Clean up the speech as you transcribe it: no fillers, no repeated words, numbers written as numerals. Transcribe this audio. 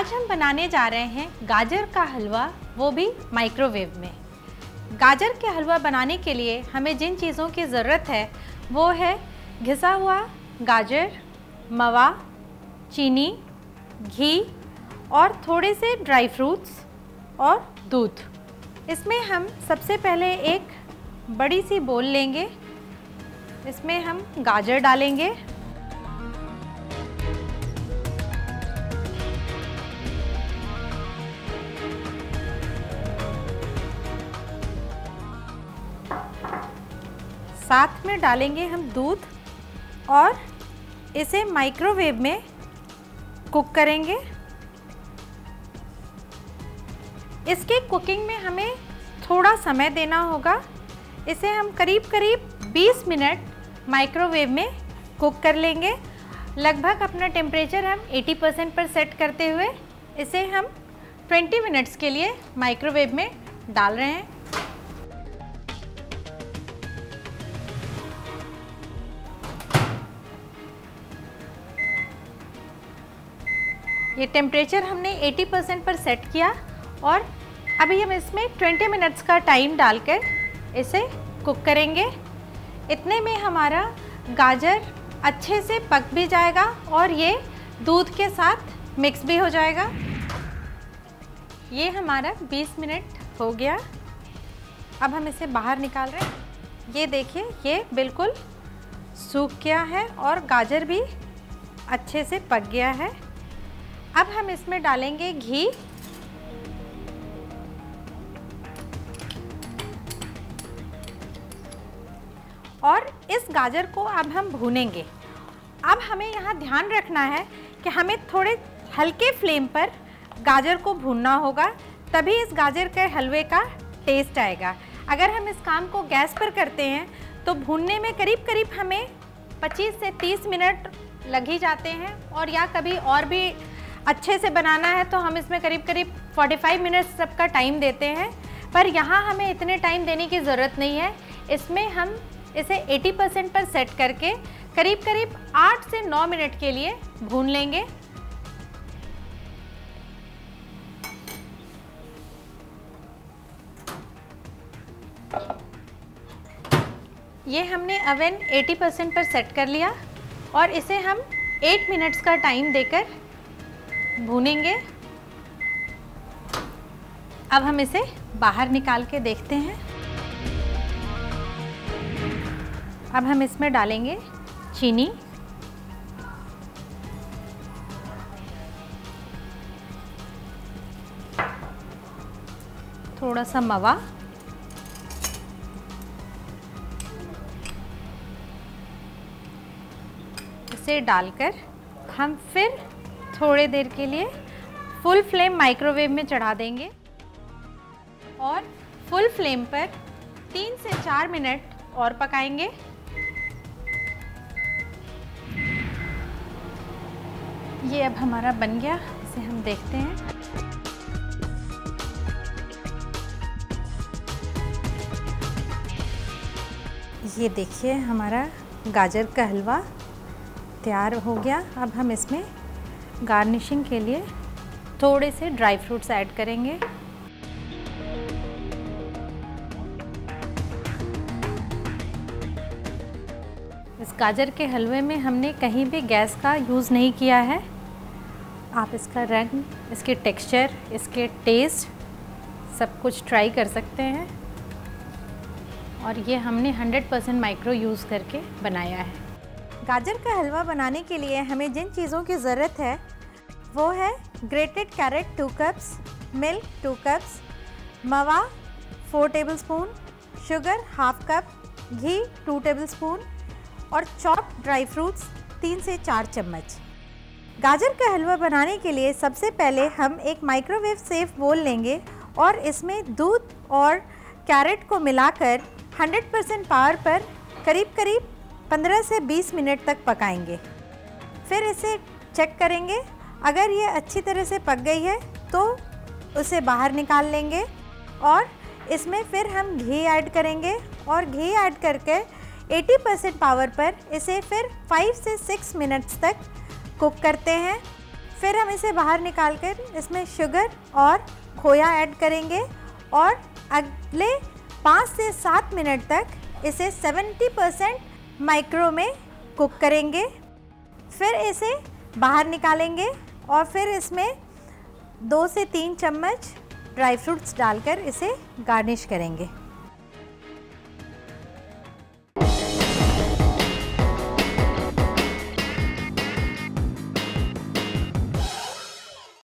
आज हम बनाने जा रहे हैं गाजर का हलवा, वो भी माइक्रोवेव में। गाजर के हलवा बनाने के लिए हमें जिन चीज़ों की ज़रूरत है वो है घिसा हुआ गाजर, मवा, चीनी, घी और थोड़े से ड्राई फ्रूट्स और दूध। इसमें हम सबसे पहले एक बड़ी सी बोल लेंगे, इसमें हम गाजर डालेंगे, साथ में डालेंगे हम दूध और इसे माइक्रोवेव में कुक करेंगे। इसके कुकिंग में हमें थोड़ा समय देना होगा। इसे हम करीब 20 मिनट माइक्रोवेव में कुक कर लेंगे। लगभग अपना टेम्परेचर हम 80% पर सेट करते हुए इसे हम 20 मिनट्स के लिए माइक्रोवेव में डाल रहे हैं। ये टेम्परेचर हमने 80% पर सेट किया और अभी हम इसमें 20 मिनट्स का टाइम डालकर इसे कुक करेंगे। इतने में हमारा गाजर अच्छे से पक भी जाएगा और ये दूध के साथ मिक्स भी हो जाएगा। ये हमारा 20 मिनट हो गया। अब हम इसे बाहर निकाल रहे हैं। ये देखिए, ये बिल्कुल सूख गया है और गाजर भी अच्छे से पक गया है। अब हम इसमें डालेंगे घी, और इस गाजर को अब हम भूनेंगे। अब हमें यहाँ ध्यान रखना है कि हमें थोड़े हल्के फ्लेम पर गाजर को भूनना होगा, तभी इस गाजर के हलवे का टेस्ट आएगा। अगर हम इस काम को गैस पर करते हैं तो भूनने में करीब हमें 25 से 30 मिनट लग ही जाते हैं, और या कभी और भी अच्छे से बनाना है तो हम इसमें करीब 45 मिनट्स सबका टाइम देते हैं। पर यहाँ हमें इतने टाइम देने की ज़रूरत नहीं है। इसमें हम इसे 80% पर सेट करके करीब 8 से 9 मिनट के लिए भून लेंगे। ये हमने अवन 80% पर सेट कर लिया और इसे हम 8 मिनट्स का टाइम देकर भूनेंगे। अब हम इसे बाहर निकाल के देखते हैं। अब हम इसमें डालेंगे चीनी, थोड़ा सा मवा, इसे डालकर हम फिर थोड़ी देर के लिए फुल फ्लेम माइक्रोवेव में चढ़ा देंगे और फुल फ्लेम पर 3 से 4 मिनट और पकाएंगे। ये अब हमारा बन गया, इसे हम देखते हैं। ये देखिए, हमारा गाजर का हलवा तैयार हो गया। अब हम इसमें गार्निशिंग के लिए थोड़े से ड्राई फ्रूट्स ऐड करेंगे। इस गाजर के हलवे में हमने कहीं भी गैस का यूज़ नहीं किया है। आप इसका रंग, इसके टेक्सचर, इसके टेस्ट सब कुछ ट्राई कर सकते हैं। और ये हमने 100% माइक्रो यूज़ करके बनाया है। गाजर का हलवा बनाने के लिए हमें जिन चीज़ों की ज़रूरत है वो है grated carrot 2 cups, milk 2 cups, mawa 4 tablespoon, sugar 1/2 cup, ghee 2 tablespoon और चॉप्ड ड्राई फ्रूट्स 3 से 4 चम्मच। गाजर का हलवा बनाने के लिए सबसे पहले हम एक माइक्रोवेव सेफ बोल लेंगे और इसमें दूध और कैरेट को मिलाकर 100% पावर पर करीब 15 से 20 मिनट तक पकाएंगे। फिर इसे चेक करेंगे। अगर ये अच्छी तरह से पक गई है तो उसे बाहर निकाल लेंगे और इसमें फिर हम घी ऐड करेंगे और घी ऐड करके 80% पावर पर इसे फिर 5 से 6 मिनट्स तक कुक करते हैं। फिर हम इसे बाहर निकाल कर इसमें शुगर और खोया ऐड करेंगे और अगले 5 से 7 मिनट तक इसे 70% माइक्रो में कुक करेंगे। फिर इसे बाहर निकालेंगे और फिर इसमें 2 से 3 चम्मच ड्राई फ्रूट्स डालकर इसे गार्निश करेंगे।